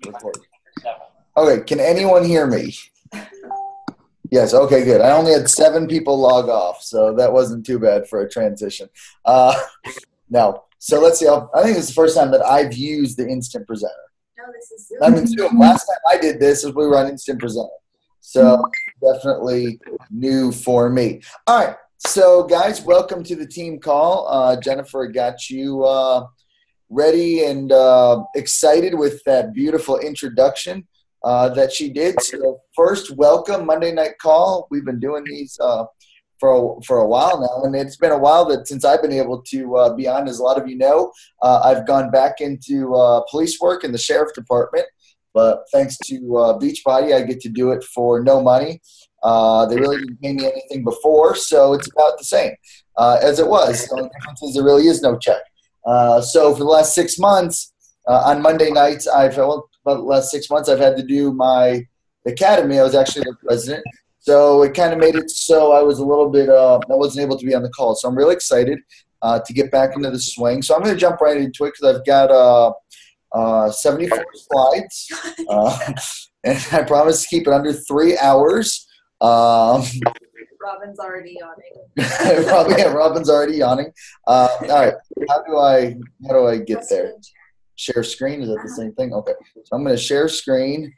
Record. Okay, can anyone hear me? Yes, okay, good. I only had 7 people log off, so that wasn't too bad for a transition. No, so let's see. I think it's the first time that I've used the Instant Presenter. No, this is Zoom. I mean, Zoom. Last time I did this is we were on Instant Presenter. So definitely new for me. All right, so guys, welcome to the team call. Jennifer got you ready and excited with that beautiful introduction that she did. So first, welcome Monday Night Call. We've been doing these for a while now, and it's been a while that since I've been able to be on. As a lot of you know, I've gone back into police work in the sheriff department, but thanks to Beachbody, I get to do it for no money. They really didn't pay me anything before, so it's about the same as it was. The only difference is there really is no check. So for the last 6 months, on Monday nights, about the last 6 months, I've had to do my academy. I was actually the president. So it kind of made it so I was a little bit, I wasn't able to be on the call. So I'm really excited to get back into the swing. So I'm going to jump right into it because I've got 74 slides. And I promise to keep it under 3 hours. Robin's already yawning. Robin's already yawning. All right. How do I get there? Share screen? Is that the same thing? Okay. So I'm going to share screen.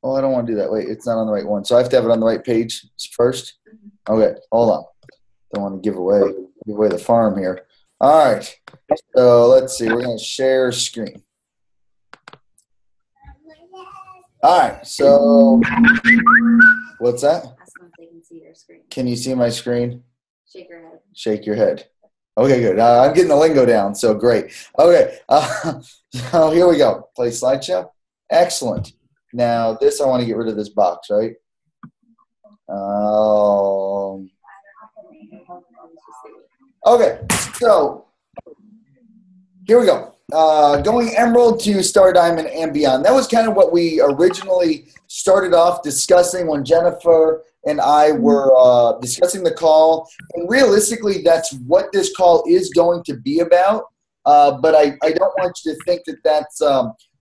Oh, I don't want to do that. Wait, it's not on the right one. So I have to have it on the right page first? Okay. Hold on. Don't want to give away the farm here. All right. So let's see. We're going to share screen. All right. So what's that? Ask them if they can see your screen. Can you see my screen? Shake your head. Shake your head. Okay, good. I'm getting the lingo down, so great. Okay, so here we go. Play slideshow. Excellent. Now, this, I want to get rid of this box, right? Okay, so here we go. Going Emerald to Star Diamond and beyond. That was kind of what we originally started off discussing when Jennifer and I were discussing the call. And realistically, that's what this call is going to be about. But I don't want you to think that that's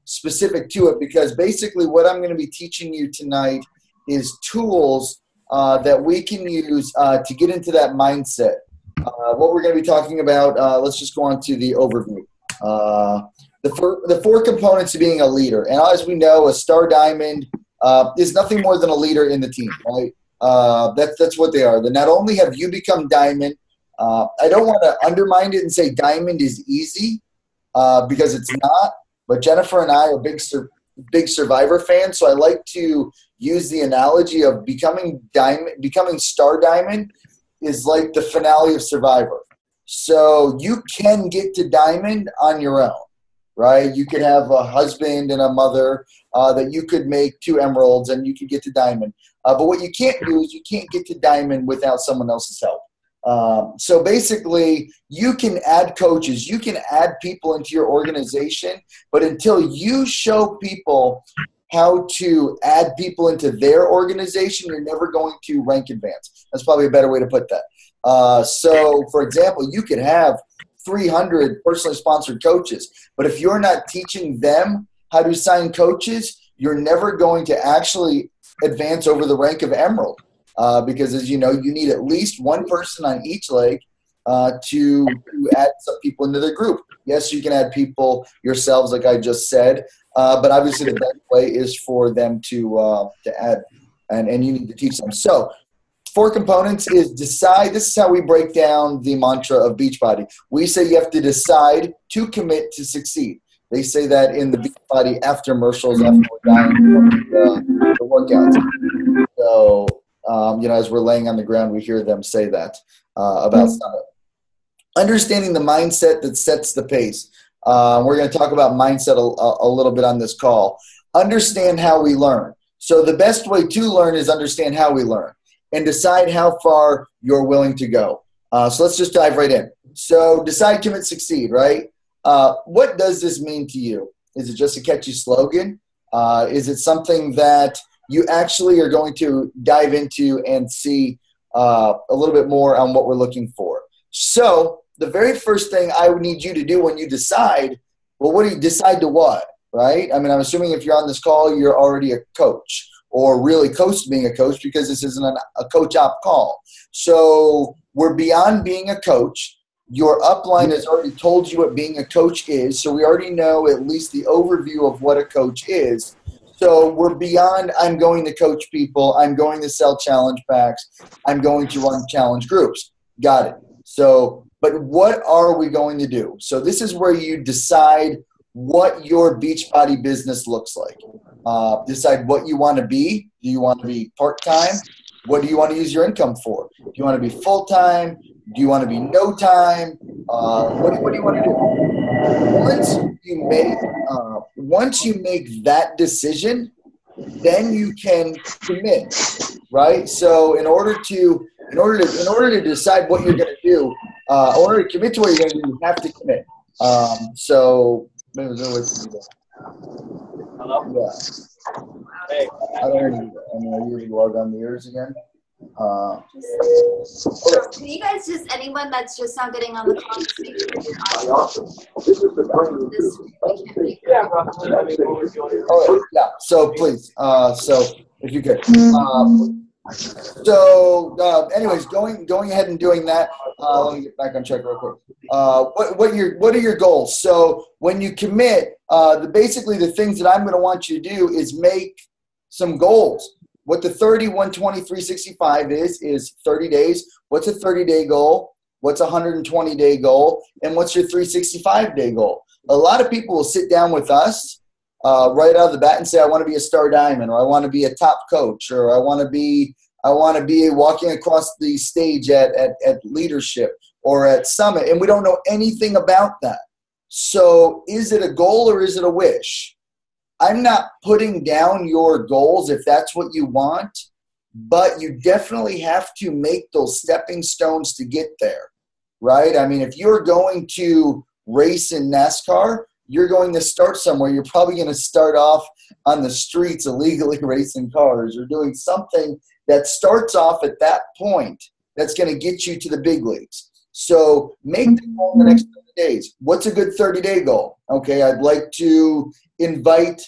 specific to it, because basically what I'm going to be teaching you tonight is tools that we can use to get into that mindset. What we're going to be talking about, let's just go on to the overview. The four components of being a leader. And as we know, a Star Diamond is nothing more than a leader in the team, right? That's what they are. Then not only have you become Diamond, I don't want to undermine it and say Diamond is easy because it's not. But Jennifer and I are big Survivor fans, so I like to use the analogy of becoming Star Diamond is like the finale of Survivor. So you can get to Diamond on your own, right? You could have a husband and a mother that you could make 2 emeralds and you could get to Diamond. But what you can't do is you can't get to Diamond without someone else's help. So basically, you can add coaches, you can add people into your organization, but until you show people how to add people into their organization, you're never going to rank advance. That's probably a better way to put that. So, for example, you could have 300 personally sponsored coaches, but if you're not teaching them how to sign coaches, you're never going to actually advance over the rank of Emerald. Because, as you know, you need at least one person on each leg to add some people into their group. Yes, you can add people yourselves, like I just said, but obviously the best way is for them to add, and you need to teach them. So 4 components is decide. This is how we break down the mantra of Beachbody. We say you have to decide to commit to succeed. They say that in the Beachbody aftermercials after we're done the workouts. So, as we're laying on the ground, we hear them say that about Summit. Understanding the mindset that sets the pace. We're going to talk about mindset a little bit on this call. Understand how we learn. So the best way to learn is understand how we learn and decide how far you're willing to go. So let's just dive right in. So decide, commit, succeed, right? What does this mean to you? Is it just a catchy slogan? Is it something that you actually are going to dive into and see a little bit more on what we're looking for? So the very first thing I would need you to do when you decide, well, what do you decide to what? right? I mean, I'm assuming if you're on this call, you're already a coach or really close to being a coach because this isn't a coach op call. So we're beyond being a coach. Your upline has already told you what being a coach is. So we already know at least the overview of what a coach is. So we're beyond I'm going to coach people. I'm going to sell challenge packs. I'm going to run challenge groups. Got it. So, but what are we going to do? So this is where you decide what your Beachbody business looks like. Decide what you want to be. Do you want to be part-time? What do you want to use your income for? Do you want to be full-time? Do you want to be no time? What do you want to do? Once you make that decision, then you can commit, right? So in order to decide what you're going to do, in order to commit to what you're going to do, you have to commit. So maybe there's no way to do that. Hello? Yeah. Hey. I don't hear you. I mean, are you able to log on the ears again? Can you guys just, anyone that's just not getting on the call, just make sure you're on this we can't make Yeah, I mean, what was going on? Oh, yeah. So please, so if you could. Anyways, going ahead and doing that. Let me get back on track real quick. What are your goals? So when you commit, basically the things that I'm going to want you to do is make some goals. What the 30, 120, 365 is 30 days. What's a 30-day goal? What's a 120-day goal? And what's your 365-day goal? A lot of people will sit down with us right out of the bat and say, I want to be a star diamond, or I want to be a top coach, or I want to be walking across the stage at leadership or at summit, and we don't know anything about that. So is it a goal or is it a wish? I'm not putting down your goals if that's what you want, but you definitely have to make those stepping stones to get there, right? I mean, if you're going to race in NASCAR, you're going to start somewhere. You're probably going to start off on the streets illegally racing cars or doing something that starts off at that point that's going to get you to the big leagues. So make the goal in the next 30 days. What's a good 30-day goal? Okay, I'd like to invite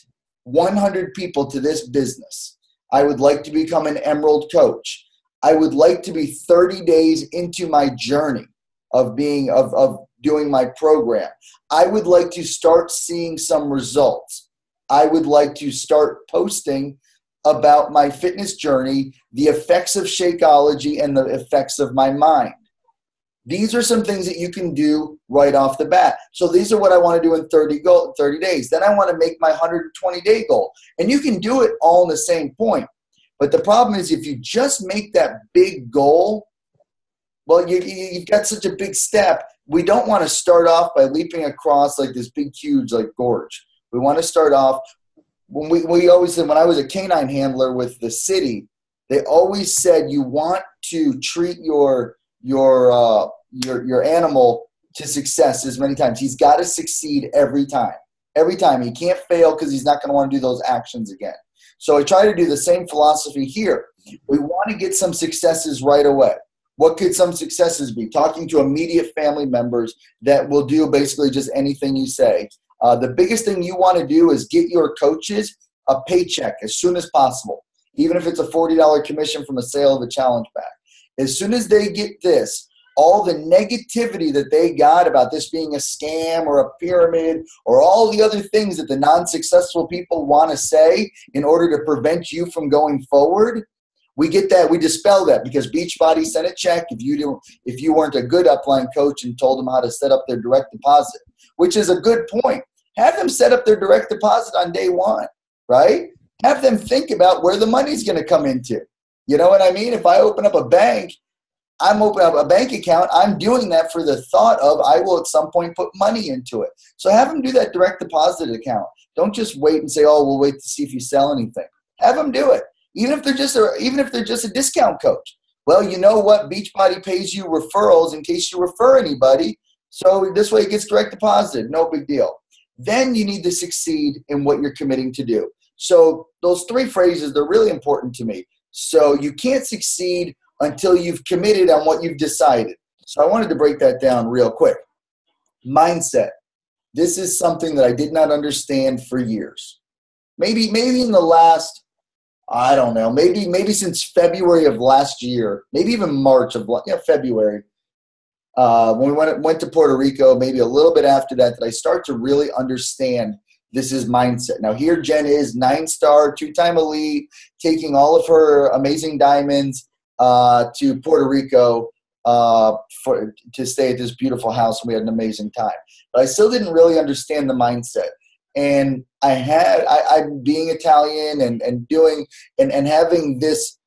100 people to this business. I would like to become an Emerald coach. I would like to be 30 days into my journey of doing my program. I would like to start seeing some results. I would like to start posting about my fitness journey, the effects of Shakeology, and the effects of my mind. These are some things that you can do right off the bat. So these are what I want to do in 30 days. Then I want to make my 120-day goal. And you can do it all in the same point. But the problem is if you just make that big goal, well, you've got such a big step. We don't want to start off by leaping across like this big, huge gorge. We want to start off, we always said, when I was a canine handler with the city, they always said you want to treat your animal to success as many times. He's got to succeed every time. Every time. He can't fail because he's not going to want to do those actions again. So I try to do the same philosophy here. We want to get some successes right away. What could some successes be? Talking to immediate family members that will do basically just anything you say. The biggest thing you want to do is get your coaches a paycheck as soon as possible, even if it's a $40 commission from a sale of a challenge pack. As soon as they get this, all the negativity that they got about this being a scam or a pyramid or all the other things that the non-successful people want to say in order to prevent you from going forward, we get that, we dispel that because Beachbody sent a check if you weren't a good upline coach and told them how to set up their direct deposit, which is a good point. Have them set up their direct deposit on day one, right? Have them think about where the money's going to come into. You know what I mean? If I open up a bank, I'm opening up a bank account. I'm doing that for the thought of I will at some point put money into it. So have them do that direct deposit account. Don't just wait and say, oh, we'll wait to see if you sell anything. Have them do it. Even if they're just a discount coach. Well, you know what? Beachbody pays you referrals in case you refer anybody. So this way it gets direct deposited. No big deal. Then you need to succeed in what you're committing to do. So those three phrases, they're really important to me. So you can't succeed until you've committed on what you've decided. So I wanted to break that down real quick. Mindset. this is something that I did not understand for years. Maybe in the last, I don't know, maybe since February of last year, maybe even March of February, when we went to Puerto Rico, maybe a little bit after that, that I start to really understand this is mindset. Now here Jen is 9-star, 2-time elite, taking all of her amazing diamonds to Puerto Rico to stay at this beautiful house, and we had an amazing time. But I still didn't really understand the mindset. And I'm being Italian and doing and having this,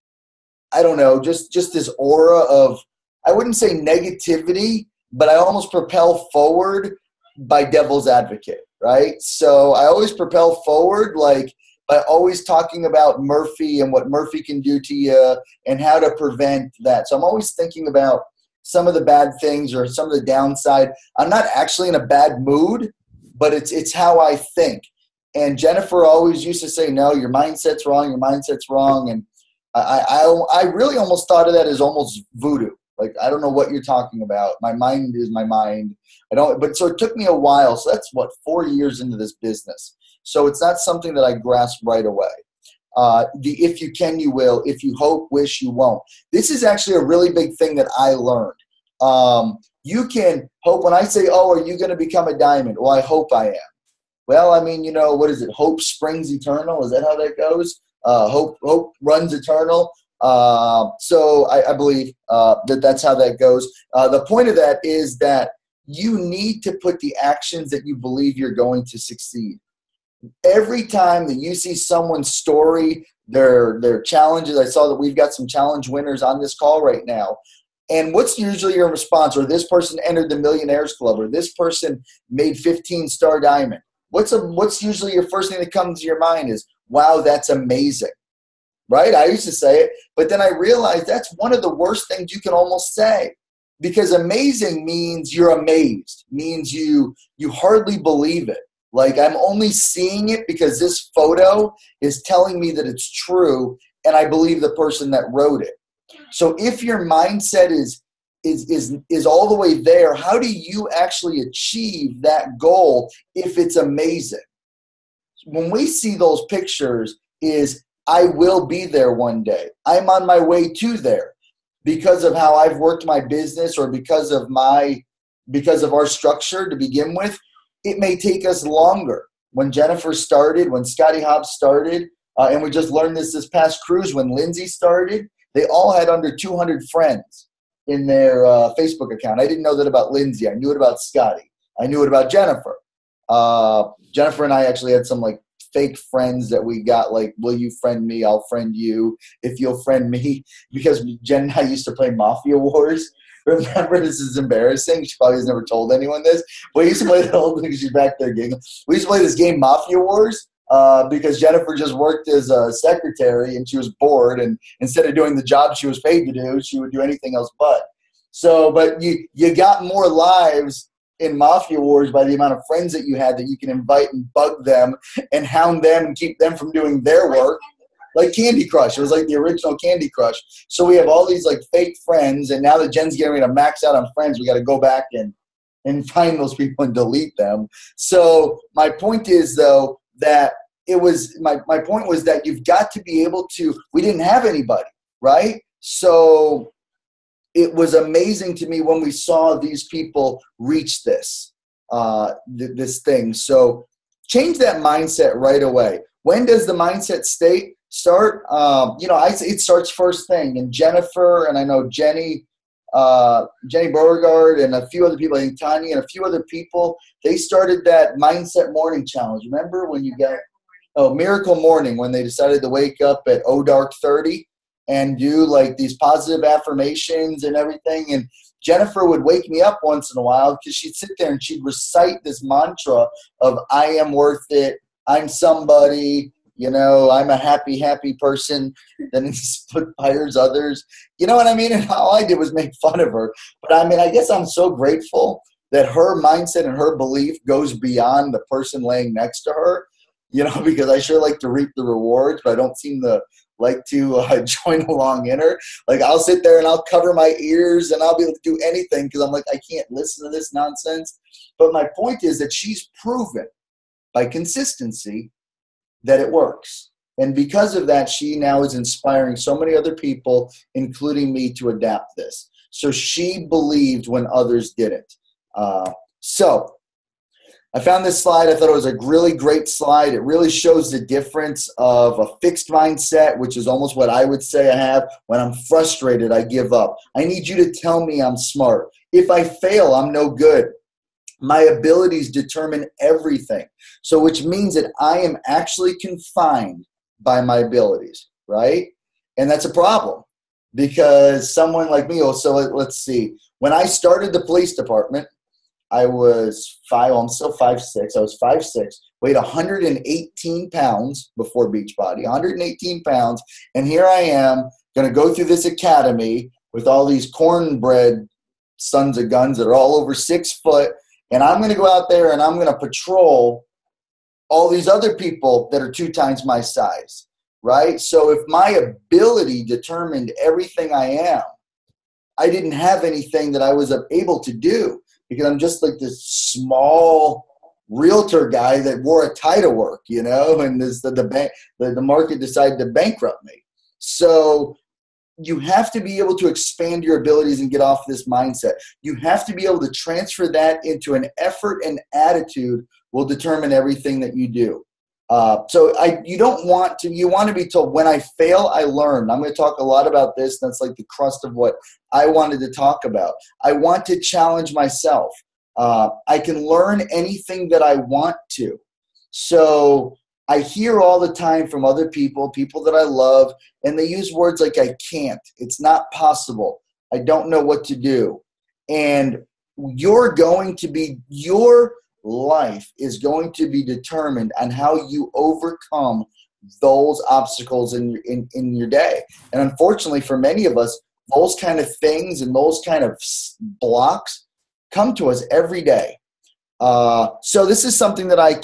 I don't know, just this aura of, I wouldn't say negativity, but I almost propel forward by devil's advocate, right? So I always propel forward, like by always talking about Murphy and what Murphy can do to you and how to prevent that. So I'm always thinking about some of the bad things or some of the downside. I'm not actually in a bad mood, but it's how I think. And Jennifer always used to say, no, your mindset's wrong, your mindset's wrong. And I really almost thought of that as almost voodoo. Like, I don't know what you're talking about. My mind is my mind. But so it took me a while. So that's 4 years into this business. So it's not something that I grasp right away. If you can, you will. If you hope, wish, you won't. This is actually a really big thing that I learned. You can hope. When I say, oh, are you going to become a diamond? Well, I hope I am. Well, I mean, what is it? Hope springs eternal. Is that how that goes? Hope runs eternal. So I believe that's how that goes. The point of that is that you need to put the actions that you believe you're going to succeed. Every time that you see someone's story, their challenges, I saw that we've got some challenge winners on this call right now. And what's usually your response? Or this person entered the Millionaires Club, or this person made 15-star diamond. What's usually your first thing that comes to your mind is, wow, that's amazing. Right? I used to say it, but then I realized that's one of the worst things you can almost say, because amazing means you're amazed, means you hardly believe it. Like, I'm only seeing it because this photo is telling me that it's true, and I believe the person that wrote it. So if your mindset is all the way there, how do you actually achieve that goal if it's amazing? When we see those pictures is, I will be there one day. I'm on my way to there because of how I've worked my business, or because of our structure to begin with. It may take us longer. When Jennifer started, when Scotty Hobbs started, and we just learned this past cruise, when Lindsay started, they all had under 200 friends in their Facebook account. I didn't know that about Lindsay. I knew it about Scotty. I knew it about Jennifer. Jennifer and I actually had some like fake friends that we got, like, will you friend me? I'll friend you if you'll friend me, because Jen and I used to play Mafia Wars. Remember, this is embarrassing. She probably has never told anyone this. But we used to play the whole thing. She's back there giggling. We used to play this game, Mafia Wars, because Jennifer just worked as a secretary and she was bored. And instead of doing the job she was paid to do, she would do anything else but. So, but you got more lives in Mafia Wars by the amount of friends that you had that you can invite and bug them and hound them and keep them from doing their work. Like Candy Crush. It was like the original Candy Crush. So we have all these like fake friends, and now that Jen's getting ready to max out on friends, we got to go back and find those people and delete them. So my point is, though, that it was my point was that you've got to be able to. We didn't have anybody, right? So it was amazing to me when we saw these people reach this thing. So change that mindset right away. When does the mindset start? It starts first thing. And Jennifer, and I know Jenny Beauregard, and a few other people, I think Tanya and a few other people, they started that Mindset Morning Challenge. Remember when you got Miracle Morning, when they decided to wake up at dark 30 and do like these positive affirmations and everything. And Jennifer would wake me up once in a while because she'd sit there and she'd recite this mantra of, I am worth it, I'm somebody, I'm a happy, happy person that inspires others. You know what I mean? And all I did was make fun of her. But I mean, I guess I'm so grateful that her mindset and her belief goes beyond the person laying next to her, because I sure like to reap the rewards, but I don't seem to like to join along in her. Like I'll sit there and I'll cover my ears and I'll be able to do anything because I'm like, I can't listen to this nonsense. But my point is that she's proven by consistency that it works. And because of that, she now is inspiring so many other people, including me, to adapt this. So she believed when others didn't. So I found this slide. I thought it was a really great slide. It really shows the difference of a fixed mindset, which is almost what I would say I have. When I'm frustrated, I give up. I need you to tell me I'm smart. If I fail, I'm no good. My abilities determine everything. So which means that I am actually confined by my abilities, right? And that's a problem because someone like me, so let's see. When I started the police department, I was I'm still 5'6". I was 5'6", weighed 118 pounds before Beachbody, 118 pounds. And here I am going to go through this academy with all these cornbread sons of guns that are all over 6 foot. And I'm going to go out there and I'm going to patrol all these other people that are 2 times my size, right? So if my ability determined everything I am, I didn't have anything that I was able to do because I'm just like this small realtor guy that wore a tie to work, you know, and the market decided to bankrupt me. So you have to be able to expand your abilities and get off this mindset. You have to be able to transfer that into an effort, and attitude will determine everything that you do. You want to be told, when I fail, I learn. I'm going to talk a lot about this. That's like the crust of what I wanted to talk about. I want to challenge myself. I can learn anything that I want to. So I hear all the time from other people that I love, and they use words like I can't, it's not possible, I don't know what to do. And your life is going to be determined on how you overcome those obstacles in your day. And unfortunately for many of us, those kind of things and those kind of blocks come to us every day. So this is something that I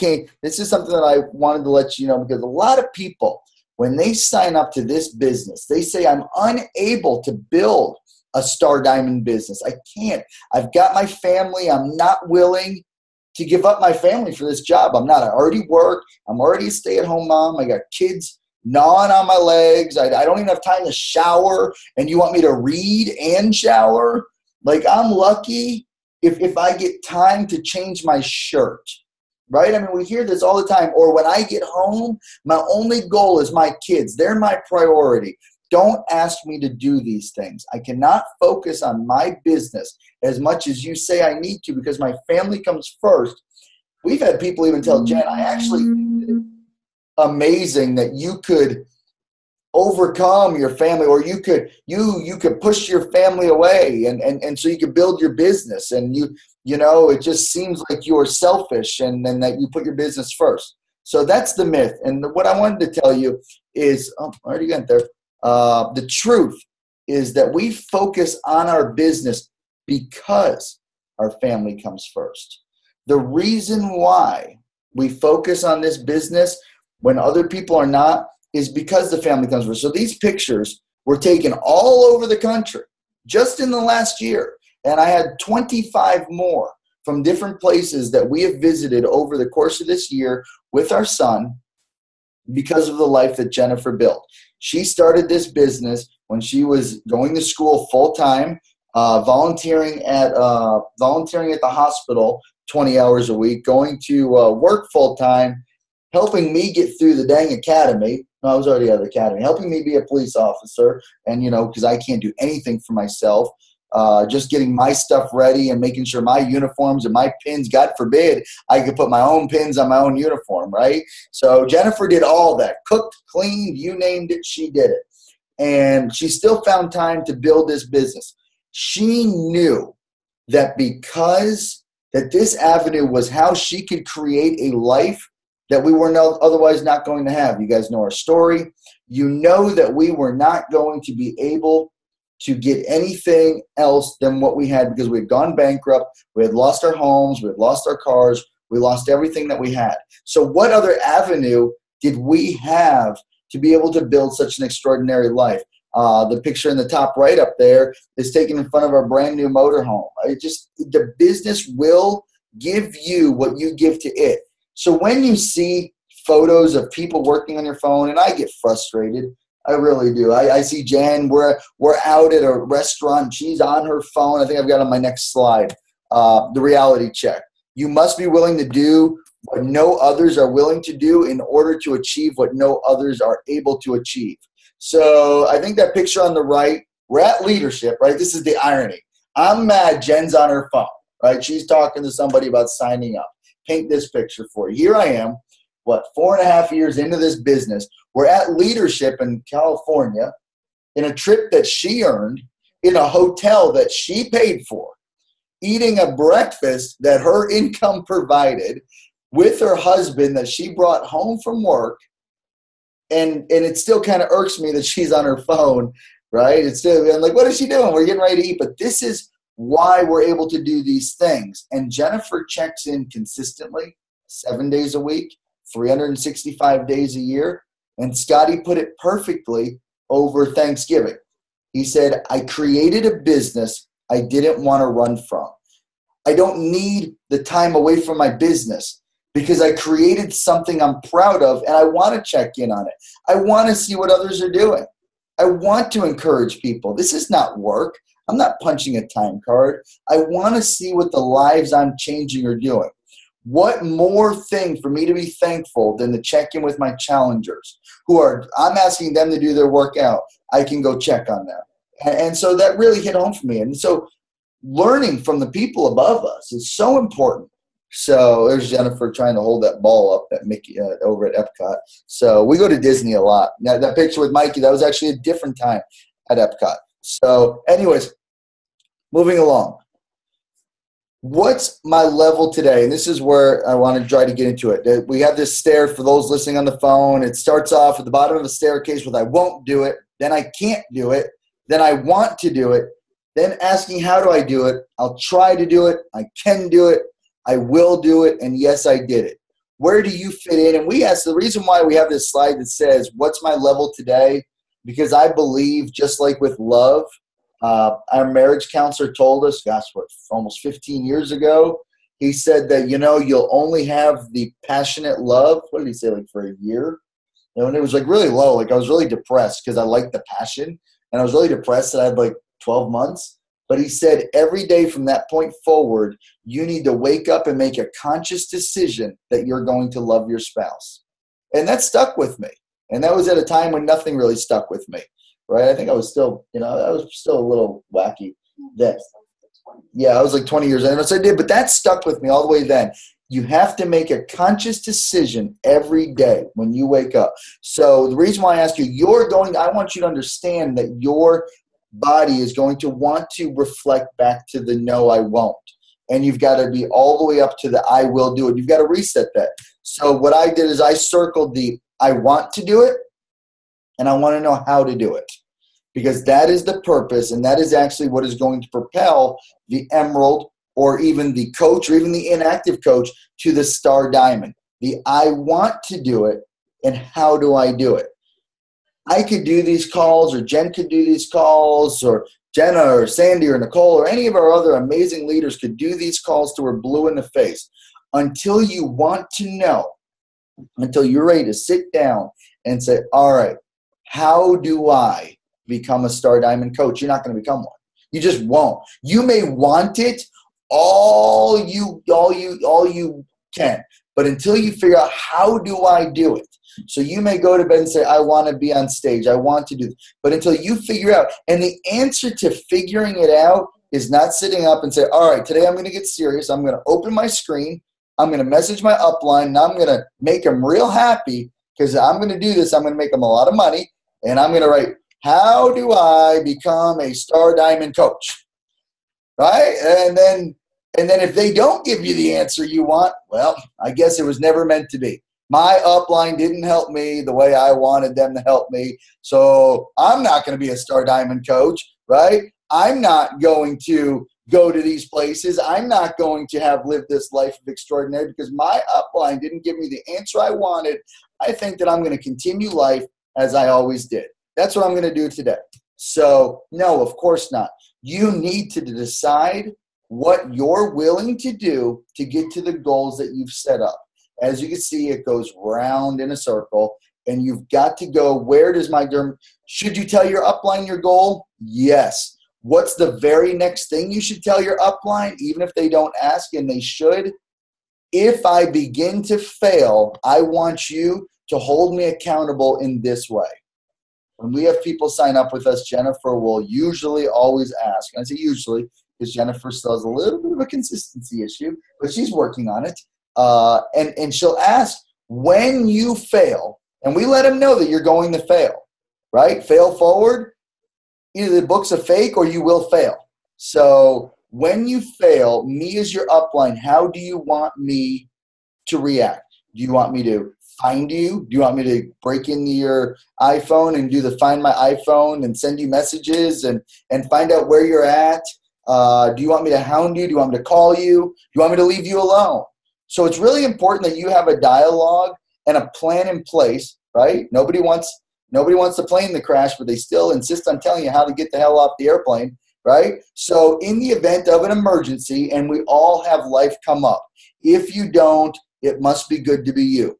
wanted to let you know, because a lot of people, when they sign up to this business, they say, I'm unable to build a Star Diamond business. I can't. I've got my family. I'm not willing to give up my family for this job. I already work. I'm already a stay-at-home mom. I got kids gnawing on my legs. I don't even have time to shower, and you want me to read and shower? Like, I'm lucky if I get time to change my shirt, right? I mean, we hear this all the time. Or when I get home, my only goal is my kids. They're my priority. Don't ask me to do these things. I cannot focus on my business as much as you say I need to because my family comes first. We've had people even tell Jen, I actually think it's amazing that you could overcome your family, or you could push your family away and so you could build your business, and you know it just seems like you're selfish and that you put your business first. So that's the myth. And what I wanted to tell you is, I already got there. The truth is that we focus on our business because our family comes first. The reason why we focus on this business when other people are not is because the family comes first. So these pictures were taken all over the country just in the last year. And I had 25 more from different places that we have visited over the course of this year with our son because of the life that Jennifer built. She started this business when she was going to school full-time, volunteering at the hospital 20 hours a week, going to work full-time, helping me get through the dang academy. No, I was already at the academy. Helping me be a police officer, and because I can't do anything for myself. Just getting my stuff ready and making sure my uniforms and my pins, God forbid, I could put my own pins on my own uniform, right? So Jennifer did all that. Cooked, cleaned, you named it, she did it. And she still found time to build this business. She knew that because that this avenue was how she could create a life that we were otherwise not going to have. You guys know our story. You know that we were not going to be able to get anything else than what we had because we had gone bankrupt. We had lost our homes. We had lost our cars. We lost everything that we had. So what other avenue did we have to be able to build such an extraordinary life. The picture in the top right up there is taken in front of our brand new motorhome. The business will give you what you give to it. So when you see photos of people working on your phone, and I get frustrated, I really do. I see Jen, we're out at a restaurant, she's on her phone. I think I've got on my next slide, the reality check. You must be willing to do what no others are willing to do in order to achieve what no others are able to achieve. So I think that picture on the right, we're at leadership, right? This is the irony. I'm mad Jen's on her phone, right? She's talking to somebody about signing up. Paint this picture for you. Here I am, 4.5 years into this business. We're at leadership in California in a trip that she earned, in a hotel that she paid for, eating a breakfast that her income provided with her husband that she brought home from work. And it still kind of irks me that she's on her phone, right? It's still, I'm like, what is she doing? We're getting ready to eat. But this is why we're able to do these things. And Jennifer checks in consistently 7 days a week, 365 days a year. And Scotty put it perfectly over Thanksgiving. He said, I created a business I didn't want to run from. I don't need the time away from my business because I created something I'm proud of, and I want to check in on it. I want to see what others are doing. I want to encourage people. This is not work. I'm not punching a time card. I want to see what the lives I'm changing are doing. What more thing for me to be thankful than to check in with my challengers I'm asking them to do their workout. I can go check on them. And so that really hit home for me. And so learning from the people above us is so important. So there's Jennifer trying to hold that ball up at Mickey over at Epcot. So we go to Disney a lot. Now, that picture with Mikey, that was actually a different time at Epcot. So anyways, moving along. What's my level today? And this is where I want to try to get into it. We have this stair for those listening on the phone. It starts off at the bottom of the staircase with I won't do it. Then I can't do it. Then I want to do it. Then asking how do I do it? I'll try to do it. I can do it. I will do it, and yes, I did it. Where do you fit in? And we ask, the reason why we have this slide that says, what's my level today? Because I believe, just like with love, our marriage counselor told us, almost 15 years ago, he said that, you'll only have the passionate love, what did he say, like for a year? And it was like really low. Like I was really depressed because I liked the passion, and I was really depressed that I had like 12 months. But he said every day from that point forward, you need to wake up and make a conscious decision that you're going to love your spouse. And that stuck with me. And that was at a time when nothing really stuck with me, right? I think I was still, I was still a little wacky then. Yeah, I was like 20 years in. So I did, but that stuck with me all the way then. You have to make a conscious decision every day when you wake up. So the reason why I ask you, I want you to understand that your body is going to want to reflect back to the no, I won't. And you've got to be all the way up to the I will do it. You've got to reset that. So what I did is I circled the I want to do it, and I want to know how to do it. Because that is the purpose, and that is actually what is going to propel the emerald or even the coach or even the inactive coach to the star diamond. The I want to do it, and how do I do it? I could do these calls, or Jen could do these calls, or Jenna or Sandy or Nicole or any of our other amazing leaders could do these calls till we're blue in the face. Until you want to know, until you're ready to sit down and say, all right, how do I become a star diamond coach? You're not going to become one. You just won't. You may want it all you can, but until you figure out how do I do it. So you may go to bed and say, I want to be on stage. I want to do this. But until you figure out, and the answer to figuring it out is not sitting up and say, all right, today I'm going to get serious. I'm going to open my screen. I'm going to message my upline, and I'm going to make them real happy because I'm going to do this. I'm going to make them a lot of money, and I'm going to write, how do I become a star diamond coach? Right? And then if they don't give you the answer you want, well, I guess it was never meant to be. My upline didn't help me the way I wanted them to help me, so I'm not going to be a star diamond coach, right? I'm not going to go to these places. I'm not going to have lived this life of extraordinary because my upline didn't give me the answer I wanted. I think that I'm going to continue life as I always did. That's what I'm going to do today. So no, of course not. You need to decide what you're willing to do to get to the goals that you've set up. As you can see, it goes round in a circle, and you've got to go, where does my derm? Should you tell your upline your goal? Yes. What's the very next thing you should tell your upline, even if they don't ask, and they should? If I begin to fail, I want you to hold me accountable in this way. When we have people sign up with us, Jennifer will usually always ask, and I say usually because Jennifer still has a little bit of a consistency issue, but she's working on it. And she'll ask, when you fail, and we let them know that you're going to fail, right? Fail forward, either the book's a fake or you will fail. So when you fail, me as your upline, how do you want me to react? Do you want me to find you? Do you want me to break into your iPhone and do the Find My iPhone and send you messages and find out where you're at? Do you want me to hound you? Do you want me to call you? Do you want me to leave you alone? So it's really important that you have a dialogue and a plan in place, right? Nobody wants the plane to crash, but they still insist on telling you how to get the hell off the airplane, right? So in the event of an emergency, and we all have life come up, if you don't, it must be good to be you.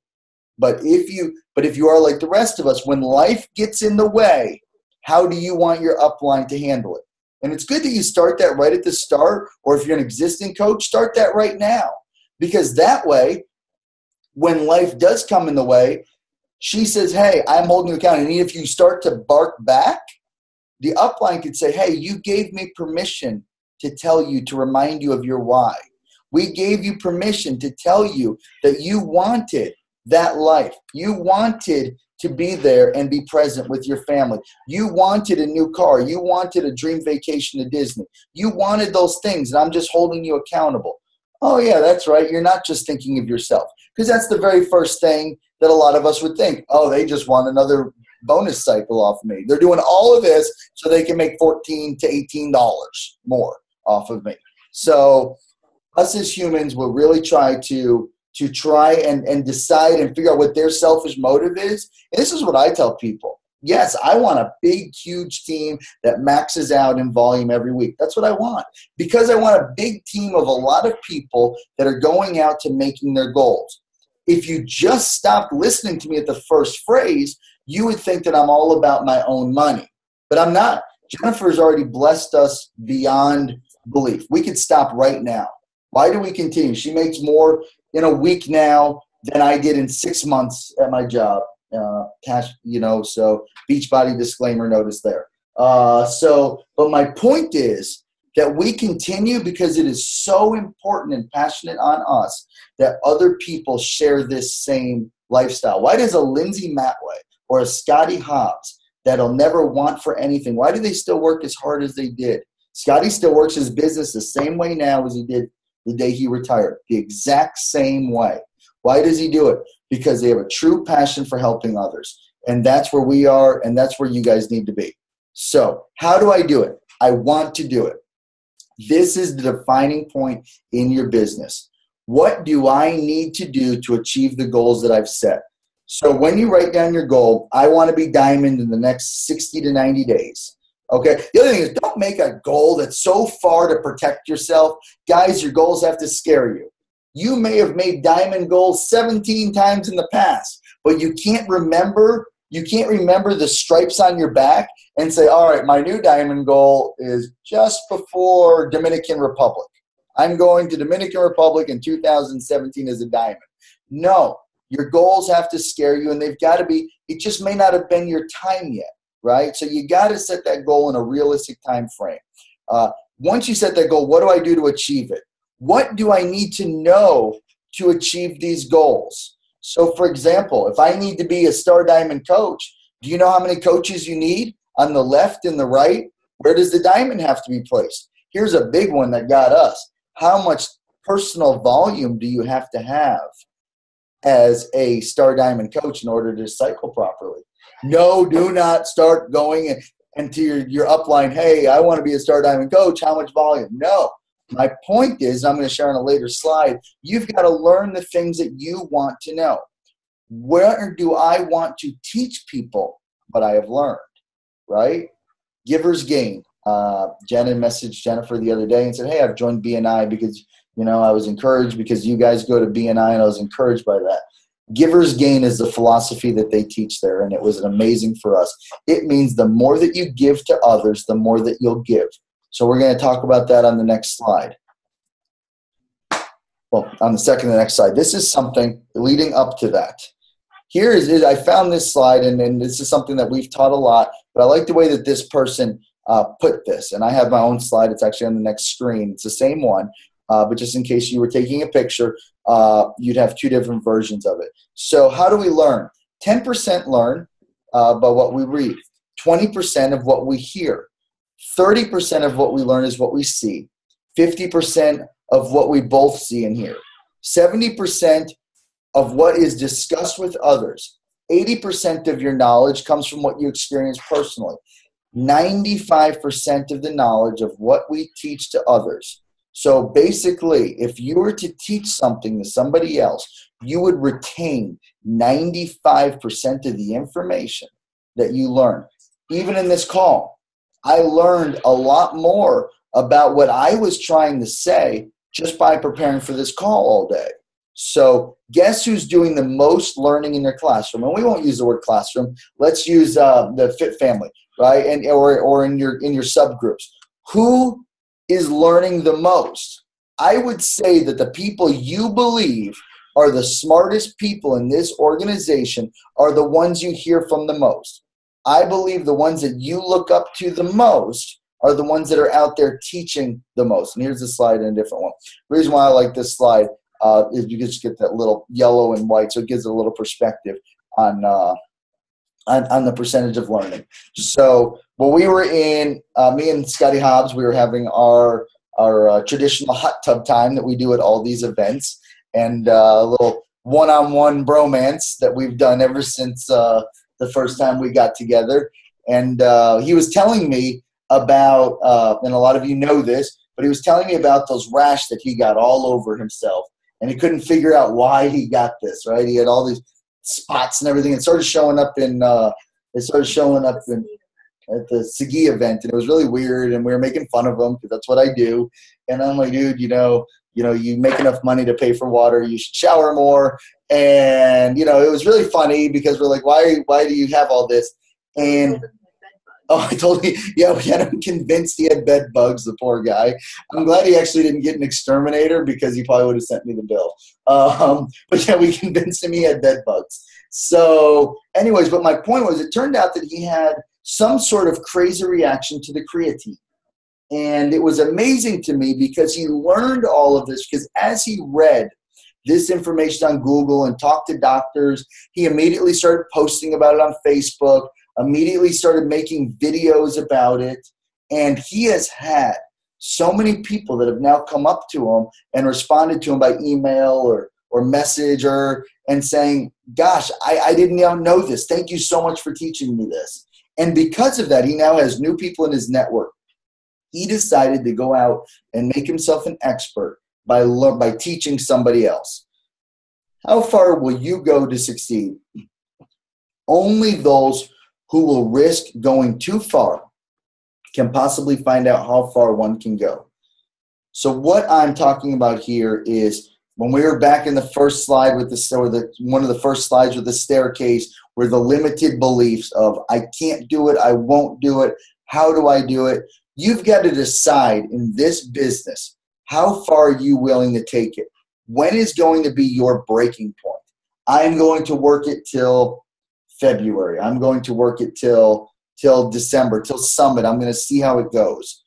But if you are like the rest of us, when life gets in the way, how do you want your upline to handle it? And it's good that you start that right at the start, or if you're an existing coach, start that right now. Because that way, when life does come in the way, she says, hey, I'm holding you accountable. And if you start to bark back, the upline could say, hey, you gave me permission to tell you, to remind you of your why. We gave you permission to tell you that you wanted that life. You wanted to be there and be present with your family. You wanted a new car. You wanted a dream vacation to Disney. You wanted those things, and I'm just holding you accountable. Oh, yeah, that's right. You're not just thinking of yourself. Because that's the very first thing that a lot of us would think. Oh, they just want another bonus cycle off me. They're doing all of this so they can make $14 to $18 more off of me. So us as humans will really try to try and decide and figure out what their selfish motive is. And this is what I tell people. Yes, I want a big, huge team that maxes out in volume every week. That's what I want. Because I want a big team of a lot of people that are going out to making their goals. If you just stopped listening to me at the first phrase, you would think that I'm all about my own money. But I'm not. Jennifer's already blessed us beyond belief. We could stop right now. Why do we continue? She makes more in a week now than I did in 6 months at my job. So Beachbody disclaimer notice there. But my point is that we continue because it is so important and passionate on us that other people share this same lifestyle. Why does a Lindsay Matway or a Scotty Hobbs that'll never want for anything, why do they still work as hard as they did? Scotty still works his business the same way now as he did the day he retired, the exact same way. Why does he do it? Because they have a true passion for helping others. And that's where we are, and that's where you guys need to be. So how do I do it? I want to do it. This is the defining point in your business. What do I need to do to achieve the goals that I've set? So when you write down your goal, I want to be diamond in the next 60 to 90 days. Okay. The other thing is, don't make a goal that's so far to protect yourself. Guys, your goals have to scare you. You may have made diamond goals 17 times in the past, but you can't remember the stripes on your back and say, all right, my new diamond goal is just before Dominican Republic. I'm going to Dominican Republic in 2017 as a diamond. No, your goals have to scare you, and they've got to be, it just may not have been your time yet, right? So you got to set that goal in a realistic time frame. Once you set that goal, what do I do to achieve it? What do I need to know to achieve these goals? So, for example, if I need to be a Star Diamond coach, do you know how many coaches you need on the left and the right? Where does the diamond have to be placed? Here's a big one that got us. How much personal volume do you have to have as a Star Diamond coach in order to cycle properly? No, do not start going into your upline, hey, I want to be a Star Diamond coach. How much volume? No. My point is, I'm going to share on a later slide, you've got to learn the things that you want to know. Where do I want to teach people but I have learned, right? Givers gain. Jenna messaged Jennifer the other day and said, hey, I've joined BNI because, I was encouraged because you guys go to BNI and I was encouraged by that. Givers gain is the philosophy that they teach there, and it was amazing for us. It means the more that you give to others, the more that you'll give. So we're going to talk about that on the next slide. Well, on the second to the next slide. This is something leading up to that. Here is I found this slide, and this is something that we've taught a lot, but I like the way that this person put this. And I have my own slide. It's actually on the next screen. It's the same one, but just in case you were taking a picture, you'd have two different versions of it. So how do we learn? 10% learn by what we read. 20% of what we hear. 30% of what we learn is what we see. 50% of what we both see and hear. 70% of what is discussed with others. 80% of your knowledge comes from what you experience personally. 95% of the knowledge of what we teach to others. So basically, if you were to teach something to somebody else, you would retain 95% of the information that you learn. Even in this call, I learned a lot more about what I was trying to say just by preparing for this call all day. So guess who's doing the most learning in your classroom? And we won't use the word classroom. Let's use the fit family, right? And or in your subgroups. Who is learning the most? I would say that the people you believe are the smartest people in this organization are the ones you hear from the most. I believe the ones that you look up to the most are the ones that are out there teaching the most. And here's the slide in a different one. The reason why I like this slide is you just get that little yellow and white, so it gives a little perspective on the percentage of learning. So when we were in, me and Scotty Hobbs, we were having our traditional hot tub time that we do at all these events, and a little one-on-one bromance that we've done ever since the first time we got together. And he was telling me about, and a lot of you know this, but he was telling me about those rash that he got all over himself. And he couldn't figure out why he got this, right? He had all these spots and everything. It started showing up at the Sagi event, and it was really weird. And we were making fun of him because that's what I do. And I'm like, dude, you make enough money to pay for water. You should shower more. And it was really funny because we're like, why do you have all this? And I told him, yeah, we had him convinced he had bed bugs, the poor guy. I'm glad he actually didn't get an exterminator because he probably would have sent me the bill. But yeah, we convinced him he had bed bugs. So anyways, but my point was, it turned out that he had some sort of crazy reaction to the creatine. And it was amazing to me because he learned all of this, because as he read this information on Google and talked to doctors, he immediately started posting about it on Facebook, immediately started making videos about it. And he has had so many people that have now come up to him and responded to him by email or message and saying, gosh, I didn't even know this. Thank you so much for teaching me this. And because of that, he now has new people in his network. He decided to go out and make himself an expert by teaching somebody else. How far will you go to succeed? Only those who will risk going too far can possibly find out how far one can go. So what I'm talking about here is when we were back in the first slide with one of the first slides with the staircase, were the limited beliefs of I can't do it, I won't do it, how do I do it? You've got to decide in this business, how far are you willing to take it? When is going to be your breaking point? I'm going to work it till February. I'm going to work it till December, till Summit. I'm going to see how it goes.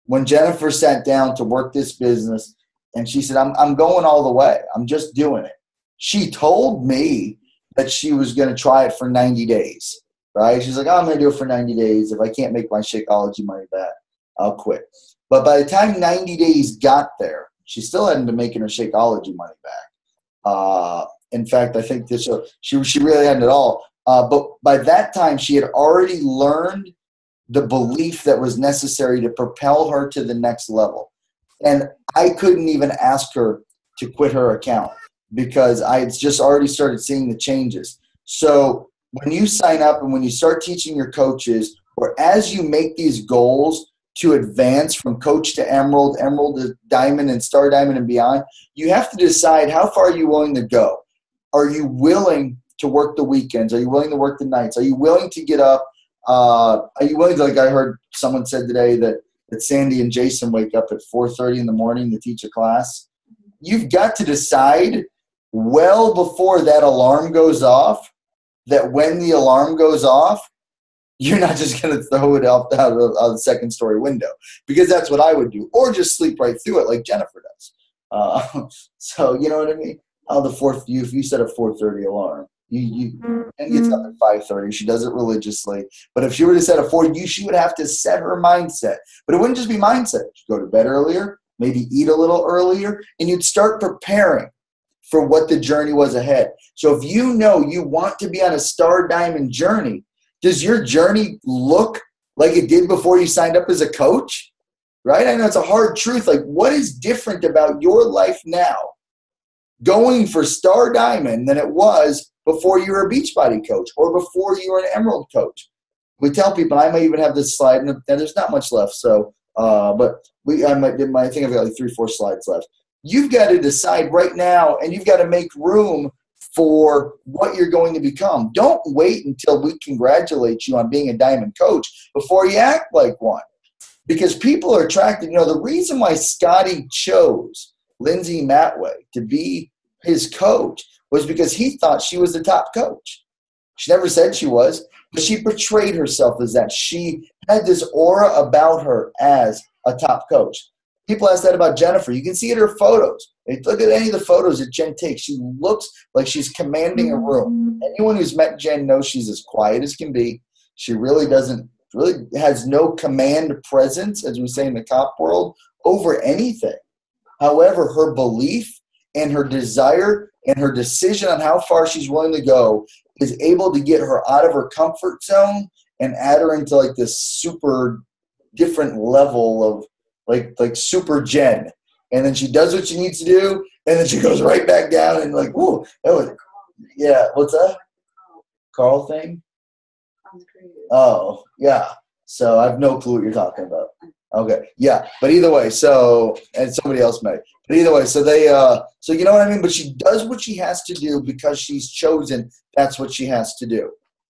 When Jennifer sat down to work this business, and she said, I'm going all the way. I'm just doing it. She told me that she was going to try it for 90 days, right? She's like, I'm going to do it for 90 days. If I can't make my Shakeology money back, I'll quit. But by the time 90 days got there, she still hadn't been making her Shakeology money back. In fact, I think she really hadn't at all. But by that time, she had already learned the belief that was necessary to propel her to the next level. And I couldn't even ask her to quit her account because I had just already started seeing the changes. So when you sign up and when you start teaching your coaches, or as you make these goals to advance from coach to emerald, emerald to diamond, and star diamond and beyond, you have to decide how far are you willing to go. Are you willing to work the weekends? Are you willing to work the nights? Are you willing to get up? Are you willing to, like I heard someone said today that Sandy and Jason wake up at 4:30 in the morning to teach a class? You've got to decide well before that alarm goes off that when the alarm goes off, you're not just going to throw it out the second story window, because that's what I would do, or just sleep right through it like Jennifer does. So you know what I mean? If you set a 4:30 alarm, and gets up at 5:30. She does it religiously. But if she were to set a 4, she would have to set her mindset. But it wouldn't just be mindset. She'd go to bed earlier, maybe eat a little earlier, and you'd start preparing for what the journey was ahead. So if you know you want to be on a star diamond journey, does your journey look like it did before you signed up as a coach? Right? I know it's a hard truth. Like, what is different about your life now going for star diamond than it was before you were a Beachbody coach or before you were an emerald coach? We tell people, I might even have this slide, and there's not much left. So, but I think I've got like 3-4 slides left. You've got to decide right now, and you've got to make room for what you're going to become. Don't wait until we congratulate you on being a diamond coach before you act like one, because people are attracted. You know, the reason why Scotty chose Lindsay Matway to be his coach was because he thought she was the top coach. She never said she was, but she portrayed herself as that. She had this aura about her as a top coach. People ask that about Jennifer. You can see it in her photos. Look at any of the photos that Jen takes. She looks like she's commanding a room. Anyone who's met Jen knows she's as quiet as can be. She really has no command presence, as we say in the cop world, over anything. However, her belief and her desire and her decision on how far she's willing to go is able to get her out of her comfort zone and add her into like this super different level of like super Jen. And then she does what she needs to do, and then she goes right back down and like, whoa, that was, yeah, what's that? Carl thing? Oh, yeah. So I have no clue what you're talking about. Okay, yeah, but either way, so, and somebody else may. But either way, so so you know what I mean? But she does what she has to do because she's chosen. That's what she has to do.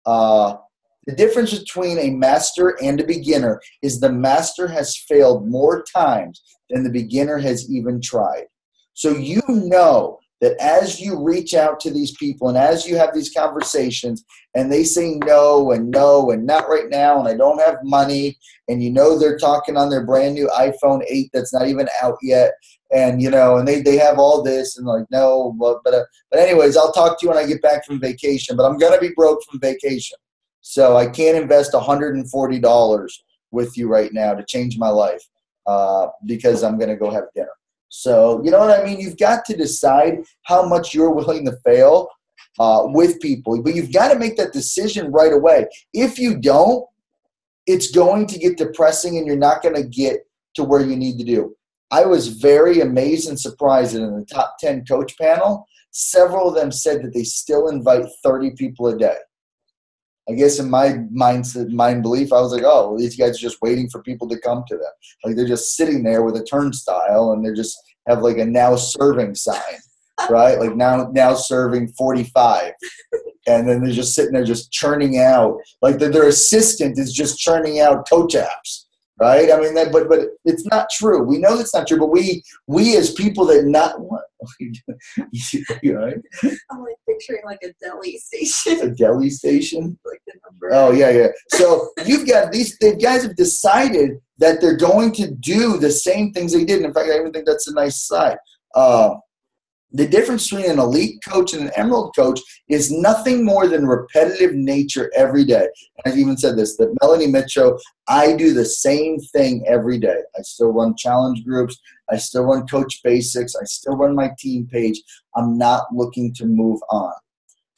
The difference between a master and a beginner is the master has failed more times than the beginner has even tried. So you know that as you reach out to these people and as you have these conversations and they say no and not right now and I don't have money, and you know they're talking on their brand new iPhone 8 that's not even out yet, and you know, and they have all this and like no, but anyways, I'll talk to you when I get back from vacation, but I'm gonna be broke from vacation. So I can't invest $140 with you right now to change my life because I'm going to go have dinner. So, you know what I mean? You've got to decide how much you're willing to fail with people. But you've got to make that decision right away. If you don't, it's going to get depressing and you're not going to get to where you need to do. I was very amazed and surprised that in the top 10 coach panel, several of them said that they still invite 30 people a day. I guess in my mind belief, I was like, oh, well, these guys are just waiting for people to come to them. Like they're just sitting there with a turnstile and they just have like a now serving sign, right? Like now serving 45. And then they're just sitting there just churning out. Like their assistant is just churning out coach apps, right? I mean, but it's not true. We know that's not true, but we as people that not what? Right? I'm like picturing like a deli station. A deli station? Like the number. Oh, yeah. So you've got these guys have decided that they're going to do the same things they did. And in fact, I even think that's a nice slide. The difference between an elite coach and an emerald coach is nothing more than repetitive nature every day. And I've even said this, that Melanie Mitchell, I do the same thing every day. I still run challenge groups. I still run coach basics. I still run my team page. I'm not looking to move on.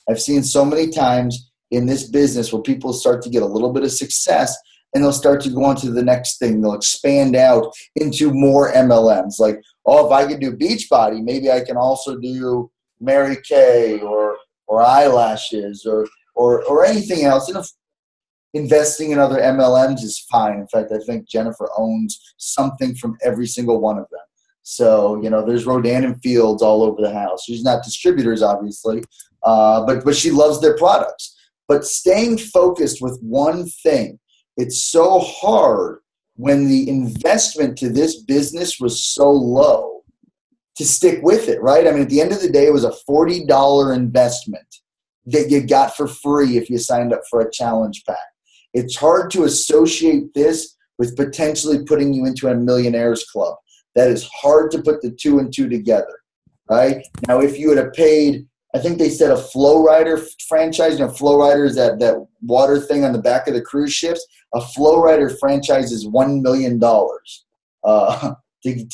I've seen so many times in this business where people start to get a little bit of success and they'll start to go on to the next thing. They'll expand out into more MLMs. Like, oh, if I could do Beachbody, maybe I can also do Mary Kay or eyelashes or or anything else. And if investing in other MLMs is fine. In fact, I think Jennifer owns something from every single one of them. So, there's Rodan and Fields all over the house. She's not distributors, obviously, but she loves their products. But staying focused with one thing, it's so hard when the investment to this business was so low to stick with it, right? I mean, at the end of the day, it was a $40 investment that you got for free if you signed up for a challenge pack. It's hard to associate this with potentially putting you into a millionaires club. That is hard to put the 2 and 2 together, right? Now, if you would have paid, I think they said a Flow Rider franchise. Flow Rider is that water thing on the back of the cruise ships. A Flow Rider franchise is $1 million to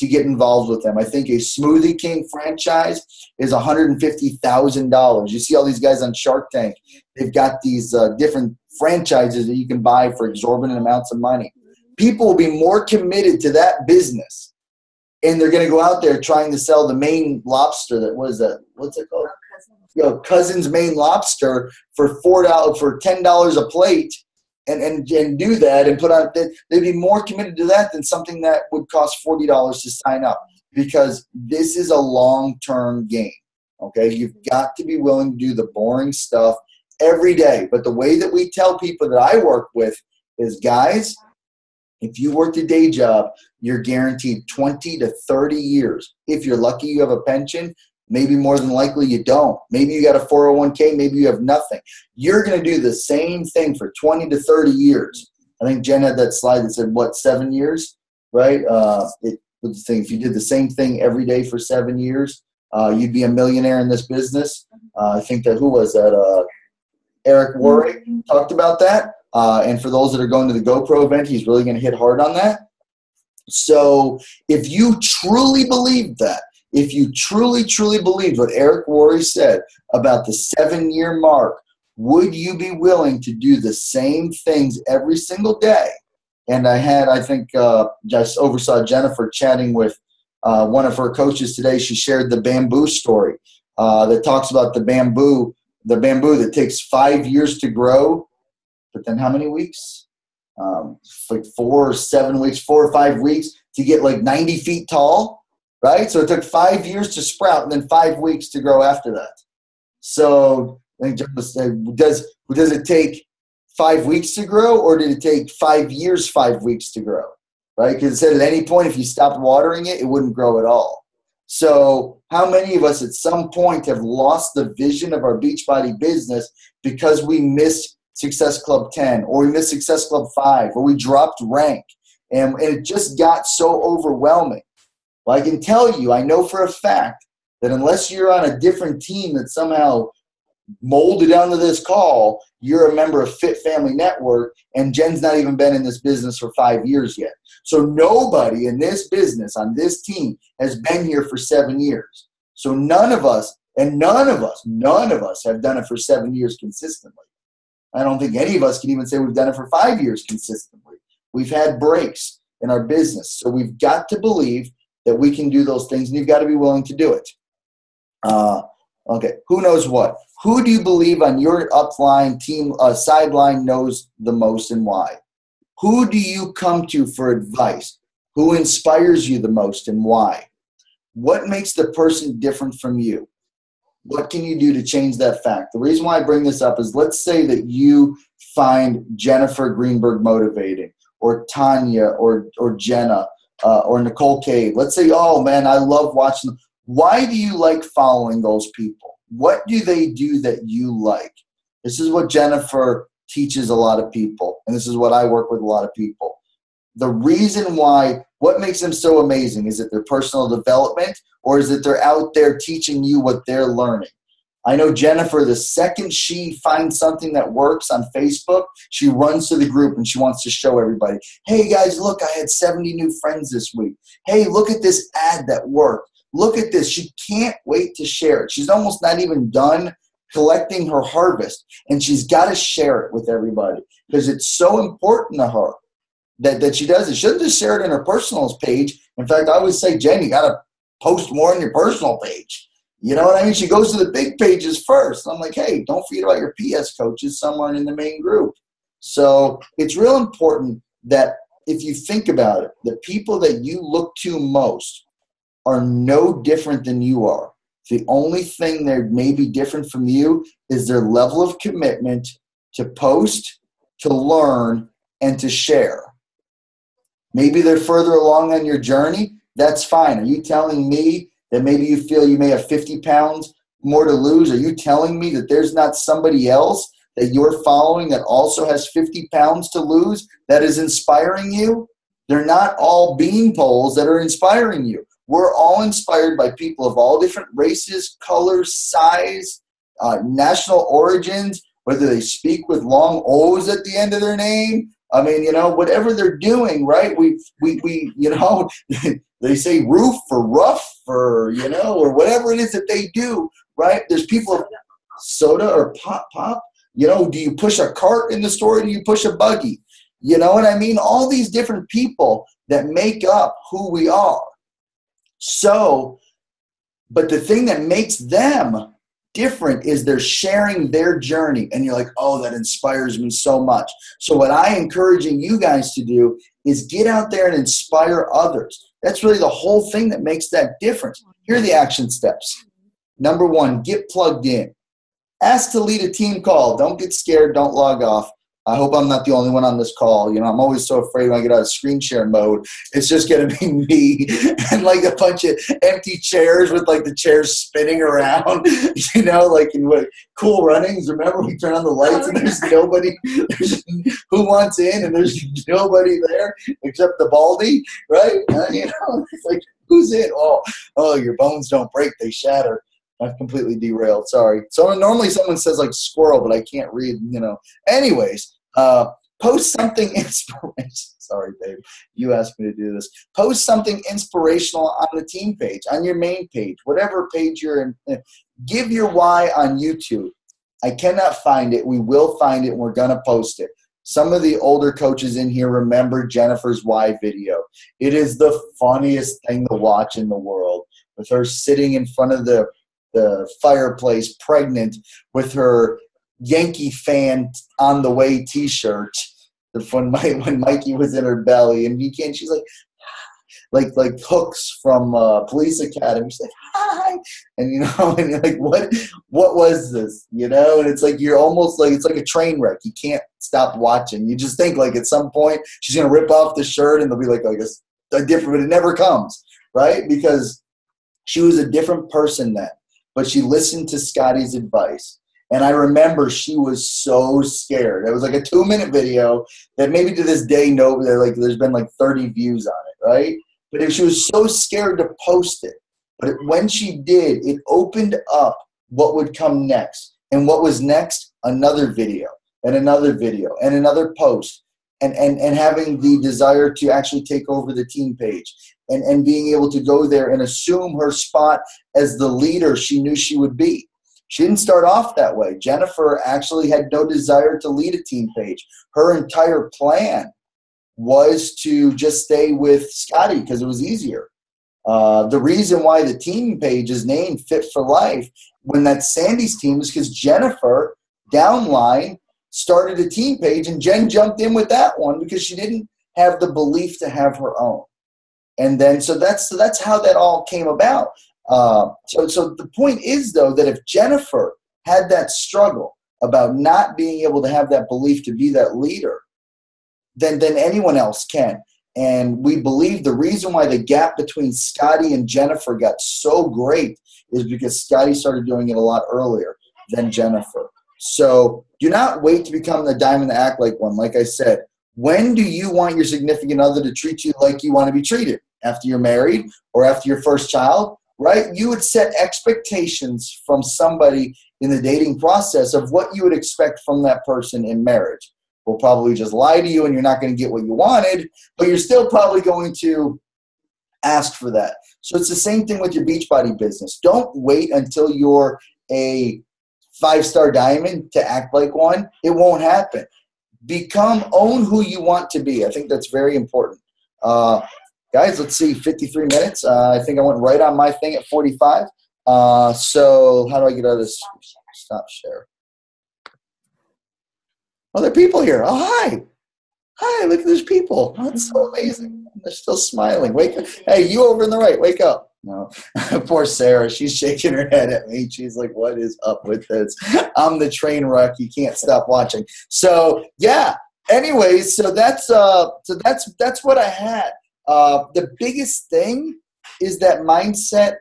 get involved with them. I think a Smoothie King franchise is $150,000. You see all these guys on Shark Tank. They've got these different franchises that you can buy for exorbitant amounts of money. People will be more committed to that business, and they're going to go out there trying to sell the Maine lobster. What's it called? Cousin's Maine lobster for $10 a plate, and do that and put on. They'd be more committed to that than something that would cost $40 to sign up, because this is a long-term game. Okay, you've got to be willing to do the boring stuff every day. But the way that we tell people that I work with is, guys, if you work a day job, you're guaranteed 20 to 30 years. If you're lucky, you have a pension. Maybe more than likely you don't. Maybe you got a 401k. Maybe you have nothing. You're going to do the same thing for 20 to 30 years. I think Jen had that slide that said, 7 years, right? If you did the same thing every day for 7 years, you'd be a millionaire in this business. I think that, who was that? Eric Warwick talked about that. And for those that are going to the GoPro event, he's really going to hit hard on that. So if you truly believe that, if you truly, truly believe what Eric Worre said about the 7-year mark, would you be willing to do the same things every single day? And I just oversaw Jennifer chatting with one of her coaches today. She shared the bamboo story that talks about the bamboo that takes 5 years to grow. But then how many weeks? Like 4 or 7 weeks, 4 or 5 weeks to get like 90 feet tall, right? So it took 5 years to sprout and then 5 weeks to grow after that. So I think John was saying, does it take 5 weeks to grow, or did it take 5 years, 5 weeks to grow, right? Because it said at any point if you stopped watering it, it wouldn't grow at all. So how many of us at some point have lost the vision of our Beachbody business because we missed Success Club 10, or we missed Success Club 5, or we dropped rank, and it just got so overwhelming? Well, I can tell you, I know for a fact that unless you're on a different team that somehow molded onto this call, you're a member of Fit Family Network, and Jen's not even been in this business for 5 years yet. So nobody in this business on this team has been here for 7 years. So none of us have done it for 7 years consistently. I don't think any of us can even say we've done it for 5 years consistently. We've had breaks in our business. So we've got to believe that we can do those things, and you've got to be willing to do it. Okay, who knows what? Who do you believe on your upline team, sideline knows the most, and why? Who do you come to for advice? Who inspires you the most, and why? What makes the person different from you? What can you do to change that fact? The reason why I bring this up is, let's say that you find Jennifer Greenberg motivating, or Tanya, or Jenna, or Nicole Cave. Let's say, oh man, I love watching them. Why do you like following those people? What do they do that you like? This is what Jennifer teaches a lot of people, and this is what I work with a lot of people. The reason why, what makes them so amazing, is it their personal development, or is it they're out there teaching you what they're learning? I know Jennifer, the second she finds something that works on Facebook, she runs to the group and she wants to show everybody, hey guys, look, I had 70 new friends this week. Hey, look at this ad that worked. Look at this. She can't wait to share it. She's almost not even done collecting her harvest, and she's got to share it with everybody because it's so important to her that she does it. She doesn't just share it in her personal page. In fact, I always say, Jen, you got to post more on your personal page. You know what I mean? She goes to the big pages first. I'm like, hey, don't forget about your PS coaches somewhere in the main group. So it's real important that if you think about it, the people that you look to most are no different than you are. The only thing that may be different from you is their level of commitment to post, to learn, and to share. Maybe they're further along on your journey. That's fine. Are you telling me that maybe you feel you may have 50 pounds more to lose? Are you telling me that there's not somebody else that you're following that also has 50 pounds to lose that is inspiring you? They're not all bean poles that are inspiring you. We're all inspired by people of all different races, colors, size, national origins, whether they speak with long O's at the end of their name. I mean, you know, whatever they're doing, right? We you know, they say roof or rough or, you know, or whatever it is that they do, right? There's people, soda or pop, you know, do you push a cart in the store or do you push a buggy? You know what I mean? All these different people that make up who we are. So, but the thing that makes them different is they're sharing their journey, and you're like, oh, that inspires me so much. So what I'm encouraging you guys to do is get out there and inspire others. That's really the whole thing that makes that difference. Here are the action steps. Number 1, get plugged in. Ask to lead a team call. Don't get scared. Don't log off. I hope I'm not the only one on this call. You know, I'm always so afraid when I get out of screen share mode. It's just going to be me and like a bunch of empty chairs with like the chairs spinning around, you know, like in what Cool Runnings. Remember we turn on the lights and there's nobody, who wants in, and there's nobody there except the Baldy, right? You know, it's like, who's in? Oh, your bones don't break, they shatter. I've completely derailed. Sorry. So normally someone says like squirrel, but I can't read, you know. Anyways, post something inspirational. Sorry, babe. You asked me to do this. Post something inspirational on the team page, on your main page, whatever page you're in. Give your why on YouTube. I cannot find it. We will find it, and we're going to post it. Some of the older coaches in here remember Jennifer's why video. It is the funniest thing to watch in the world, with her sitting in front of the fireplace pregnant with her Yankee fan on the way t-shirt when Mikey was in her belly, and she's like Hooks from Police Academy. She's like, hi, and you know, and you're like, what was this, you know? And it's like, you're almost like, it's like a train wreck. You can't stop watching. You just think like at some point she's gonna rip off the shirt and there'll be like a different, but it never comes, right? Because she was a different person then. But she listened to Scotty's advice. And I remember she was so scared. It was like a 2-minute video that maybe to this day, there's been like 30 views on it, right? But she was so scared to post it. But when she did, it opened up what would come next. And what was next? Another video and another video and another post. And having the desire to actually take over the team page. And being able to go there and assume her spot as the leader she knew she would be. She didn't start off that way. Jennifer actually had no desire to lead a team page. Her entire plan was to just stay with Scotty because it was easier. The reason why the team page is named Fit for Life when that's Sandy's team is because Jennifer, downline, started a team page, and Jen jumped in with that one because she didn't have the belief to have her own. And then, so that's how that all came about. So the point is, though, that if Jennifer had that struggle about not being able to have that belief to be that leader, then anyone else can. And we believe the reason why the gap between Scotty and Jennifer got so great is because Scotty started doing it a lot earlier than Jennifer. So do not wait to become the diamond to act like one. Like I said, when do you want your significant other to treat you like you want to be treated? After you're married or after your first child, right? You would set expectations from somebody in the dating process of what you would expect from that person in marriage. Will probably just lie to you and you're not going to get what you wanted, but you're still probably going to ask for that. So it's the same thing with your Beachbody business. Don't wait until you're a 5-star diamond to act like one. It won't happen. Own who you want to be. I think that's very important. Guys, let's see, 53 minutes. I think I went right on my thing at 45. So how do I get out of this? Stop share. Oh, there are people here. Oh, hi. Hi, look at those people. Oh, that's so amazing. They're still smiling. Wake up. Hey, you over in the right, wake up. No. Poor Sarah. She's shaking her head at me. She's like, what is up with this? I'm the train wreck. You can't stop watching. So, yeah. Anyways, so that's what I had. The biggest thing is that mindset,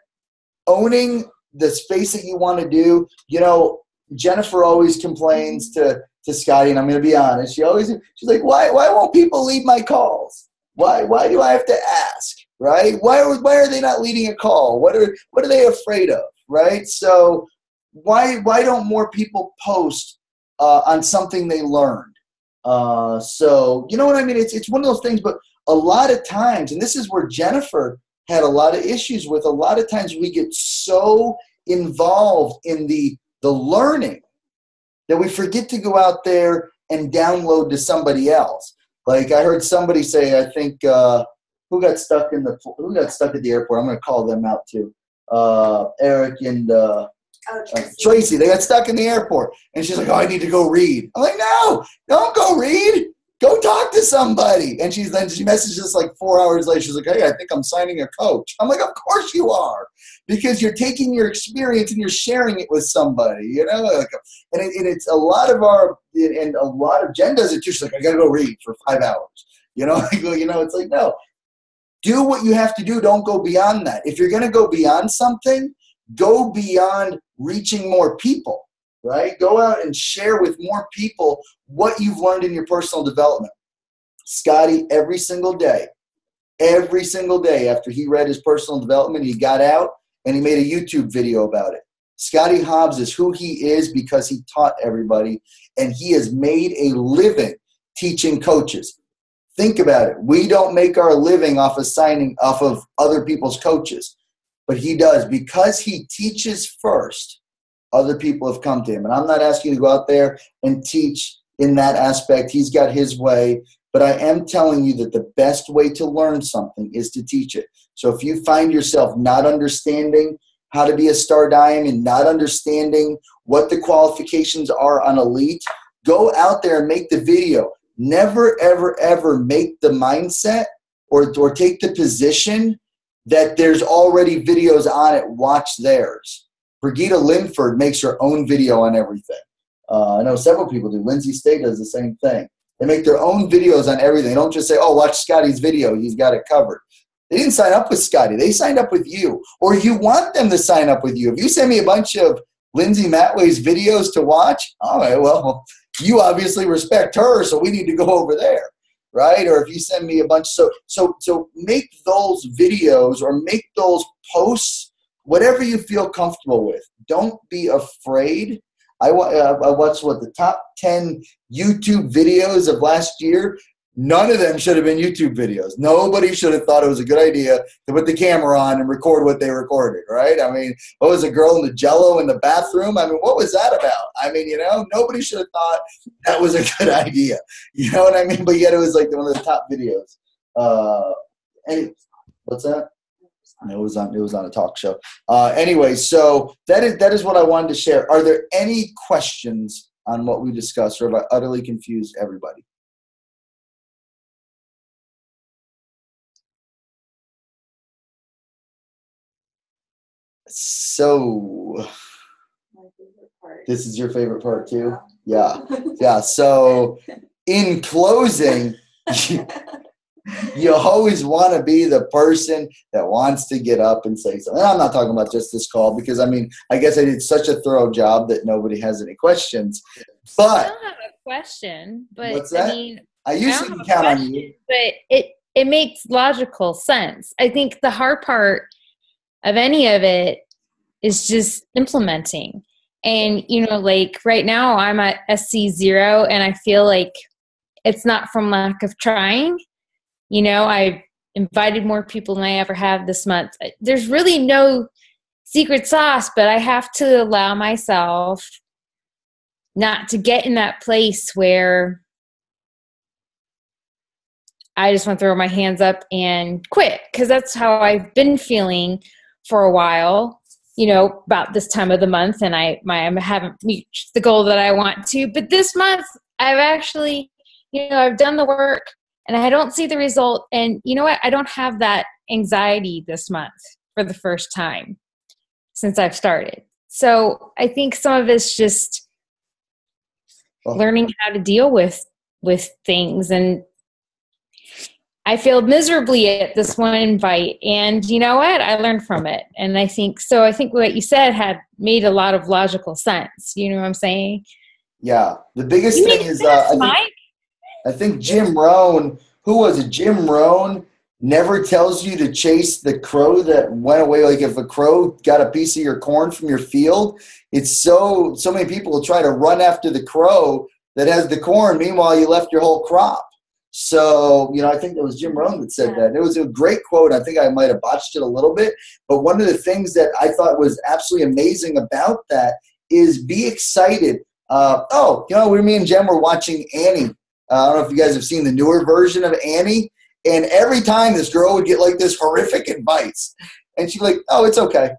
owning the space that you want to do. You know, Jennifer always complains to Scotty, and I'm going to be honest. She's like, why won't people lead my calls? Why do I have to ask? Right? Why are they not leading a call? What are they afraid of? Right? So why don't more people post on something they learned? So you know what I mean? It's one of those things. But a lot of times, and this is where Jennifer had a lot of issues with. A lot of times we get so involved in the learning that we forget to go out there and download to somebody else. Like I heard somebody say, I think who got stuck at the airport? I'm going to call them out too. Eric and Tracy. They got stuck in the airport, and she's like, "Oh, I need to go read." I'm like, "No, don't go read. Go talk to somebody." And she messaged us like 4 hours later. She's like, "Hey, I think I'm signing a coach." I'm like, "Of course you are, because you're taking your experience and you're sharing it with somebody, you know." And it's a lot of Jen does it too. She's like, "I got to go read for 5 hours." You know, I go, it's like, no, do what you have to do. Don't go beyond that. If you're going to go beyond something, go beyond reaching more people. Right? Go out and share with more people what you've learned in your personal development. Scotty, every single day after he read his personal development, he got out and he made a YouTube video about it. Scotty Hobbs is who he is because he taught everybody, and he has made a living teaching coaches. Think about it. We don't make our living off of other people's coaches, but he does because he teaches first. Other people have come to him. And I'm not asking you to go out there and teach in that aspect. He's got his way. But I am telling you that the best way to learn something is to teach it. So if you find yourself not understanding how to be a star diamond, not understanding what the qualifications are on elite, go out there and make the video. Never, ever, ever make the mindset or take the position that there's already videos on it. Watch theirs. Brigida Linford makes her own video on everything. I know several people do. Lindsay State does the same thing. They make their own videos on everything. They don't just say, "Oh, watch Scotty's video. He's got it covered." They didn't sign up with Scotty. They signed up with you. Or you want them to sign up with you. If you send me a bunch of Lindsay Matway's videos to watch, all right, well, you obviously respect her, so we need to go over there. Right? Or if you send me a bunch. So make those videos or make those posts whatever you feel comfortable with. Don't be afraid. I watched the top 10 YouTube videos of last year. None of them should have been YouTube videos. Nobody should have thought it was a good idea to put the camera on and record what they recorded, right? I mean, what was a girl in the Jell-O in the bathroom? I mean, what was that about? I mean, nobody should have thought that was a good idea. You know what I mean? But yet it was like one of the top videos. What's that? It was on a talk show. Anyway, so that is what I wanted to share. Are there any questions on what we discussed, or have I utterly confused everybody? So this is your favorite part too? Yeah. So in closing, you always want to be the person that wants to get up and say something. And I'm not talking about just this call because, I guess I did such a thorough job that nobody has any questions. But I don't have a question, but what's that? I usually don't count on you. But it makes logical sense. I think the hard part of any of it is just implementing. And, like right now I'm at SC0 and I feel like it's not from lack of trying. I've invited more people than I ever have this month. There's really no secret sauce, but I have to allow myself not to get in that place where I just want to throw my hands up and quit, because that's how I've been feeling for a while. about this time of the month, and I haven't reached the goal that I want to. But this month, I've actually, I've done the work, and I don't see the result. And you know what? I don't have that anxiety this month for the first time since I've started. So I think some of it's just learning how to deal with things. And I failed miserably at this one invite, and you know what? I learned from it. And I think what you said had made a lot of logical sense. You know what I'm saying? Yeah. The biggest thing is, I think Jim Rohn, who was it? Jim Rohn never tells you to chase the crow that went away. Like if a crow got a piece of your corn from your field, it's so many people will try to run after the crow that has the corn. Meanwhile, you left your whole crop. So, I think it was Jim Rohn that said that. It was a great quote. I think I might have botched it a little bit. But one of the things that I thought was absolutely amazing about that is be excited. Me and Jen were watching Annie. I don't know if you guys have seen the newer version of Annie. And every time this girl would get like this horrific advice. And she's like, oh, it's okay.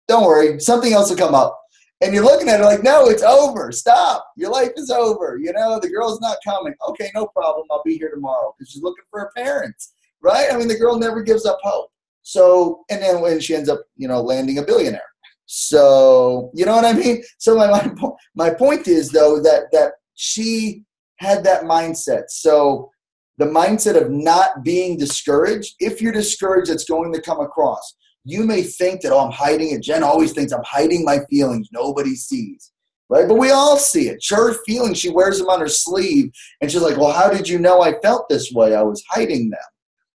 Don't worry. Something else will come up. And you're looking at her like, no, it's over. Stop. Your life is over. The girl's not coming. Okay, no problem. I'll be here tomorrow, because she's looking for her parents, right? I mean, the girl never gives up hope. So, and then when she ends up, landing a billionaire. So, you know what I mean? So my point is, though, that she had that mindset. So the mindset of not being discouraged, if you're discouraged, it's going to come across. You may think that, I'm hiding it. Jen always thinks I'm hiding my feelings. Nobody sees, right? But we all see it. Her feelings, she wears them on her sleeve. And she's like, well, how did you know I felt this way? I was hiding them.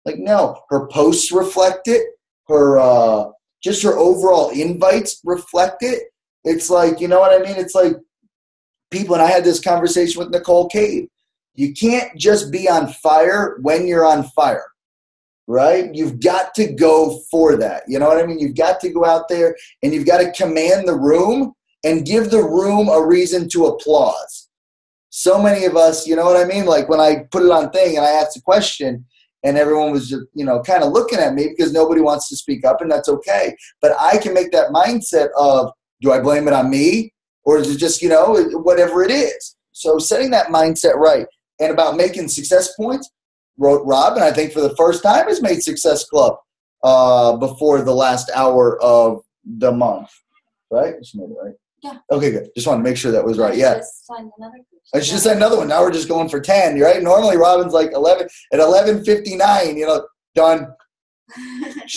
Like, no, her posts reflect it. Her, just her overall invites reflect it. It's like, you know what I mean? It's like people, and I had this conversation with Nicole Cave. You can't just be on fire when you're on fire. Right? You've got to go for that. You know what I mean? You've got to go out there and you've got to command the room and give the room a reason to applause. So many of us, you know what I mean? Like when I put it on thing and I asked a question and everyone was just, kind of looking at me because nobody wants to speak up, and that's okay. But I can make that mindset of, do I blame it on me? Or is it just, whatever it is? So setting that mindset right. And about making success points, wrote Rob, and I think for the first time has made Success Club before the last hour of the month. Right? Just made it right? Yeah. Okay, good. Just wanted to make sure that was right. Yeah. Just signed another group. I should sign another one. Now we're just going for 10, right? Normally Robin's like 11 at 11:59, done.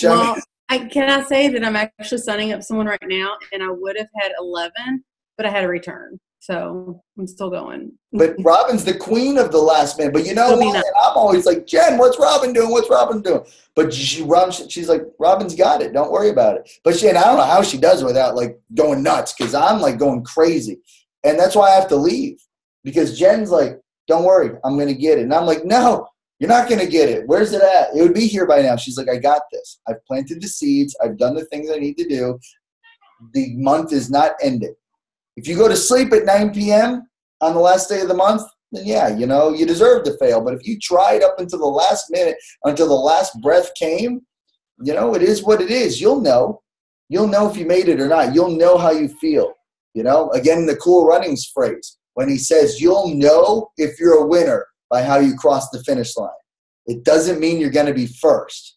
Well, can I say that I'm actually signing up someone right now, and I would have had 11, but I had a return. So I'm still going. But Robin's the queen of the last minute. But you know what? And I'm always like, Jen, what's Robin doing? What's Robin doing? But she's like, Robin's got it. Don't worry about it. But and I don't know how she does it without like going nuts, because I'm like going crazy. And that's why I have to leave, because Jen's like, don't worry, I'm going to get it. And I'm like, no, you're not going to get it. Where's it at? It would be here by now. She's like, I got this. I've planted the seeds. I've done the things I need to do. The month is not ended. If you go to sleep at 9 p.m. on the last day of the month, then yeah, you deserve to fail. But if you tried up until the last minute, until the last breath came, it is what it is. You'll know. You'll know if you made it or not. You'll know how you feel. Again, the Cool Runnings phrase, when he says, you'll know if you're a winner by how you cross the finish line. It doesn't mean you're going to be first,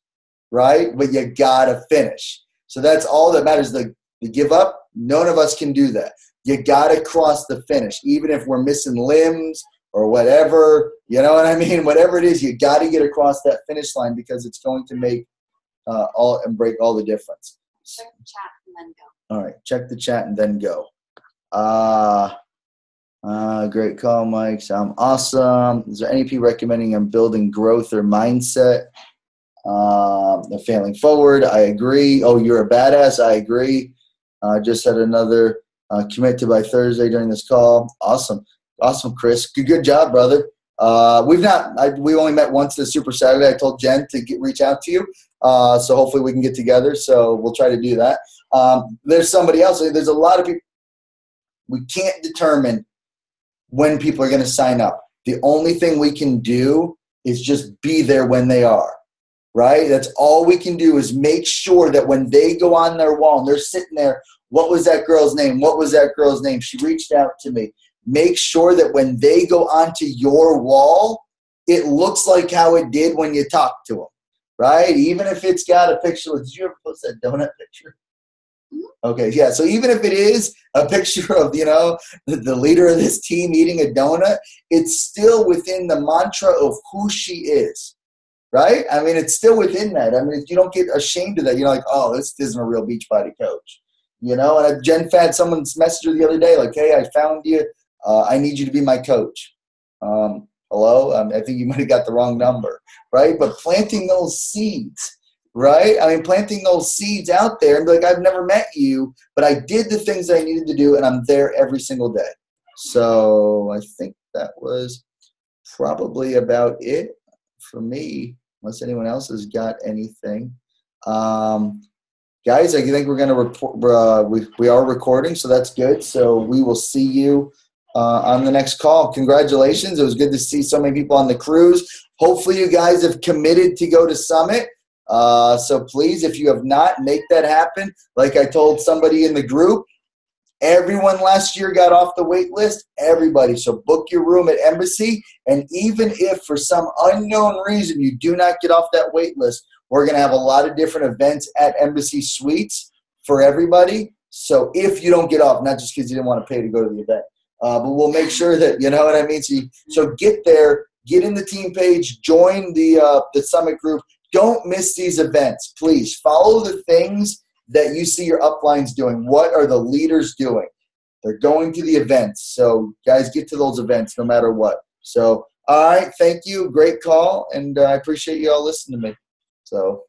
right? But you got to finish. So that's all that matters. The give up, none of us can do that. You got to cross the finish, even if we're missing limbs or whatever. You know what I mean? Whatever it is, you got to get across that finish line, because it's going to make all and break all the difference. Check the chat and then go. All right. Check the chat and then go. Great call, Mike. Sound awesome. Is there any P recommending I'm building growth or mindset? They're failing forward. I agree. Oh, you're a badass. I agree. Just had another commit to by Thursday during this call. Awesome, Chris. Good job, brother. We only met once this Super Saturday. I told Jen to reach out to you, so hopefully we can get together. So we'll try to do that. There's somebody else. There's a lot of people. We can't determine when people are going to sign up. The only thing we can do is just be there when they are, right? That's all we can do is make sure that when they go on their wall and they're sitting there, what was that girl's name? What was that girl's name? She reached out to me. Make sure that when they go onto your wall, it looks like how it did when you talked to them, right? Even if it's got a picture. Did you ever post that donut picture? Okay, yeah. So even if it is a picture of, you know, the leader of this team eating a donut, it's still within the mantra of who she is, right? I mean, it's still within that. I mean, if you don't get ashamed of that, you're like, oh, this isn't a real Beachbody coach, you know? And Jen Fad, someone's messaged her the other day, like, hey, I found you. I need you to be my coach. Hello? I think you might have got the wrong number, right? But planting those seeds, right? I mean, planting those seeds out there and be like, I've never met you, but I did the things that I needed to do, and I'm there every single day. So I think that was probably about it for me, unless anyone else has got anything. Guys, I think we're going to report. We are recording, so that's good. So we will see you on the next call. Congratulations. It was good to see so many people on the cruise. Hopefully you guys have committed to go to Summit. So please, if you have not, make that happen. Like I told somebody in the group, everyone last year got off the wait list. Everybody. So book your room at Embassy. And even if for some unknown reason you do not get off that wait list, we're going to have a lot of different events at Embassy Suites for everybody. So if you don't get off, not just because you didn't want to pay to go to the event, but we'll make sure that, you know what I mean? So get there, get in the team page, join the Summit group. Don't miss these events, please. Follow the things that you see your uplines doing. What are the leaders doing? They're going to the events. So, guys, get to those events no matter what. So, all right, thank you. Great call, and I appreciate you all listening to me. So.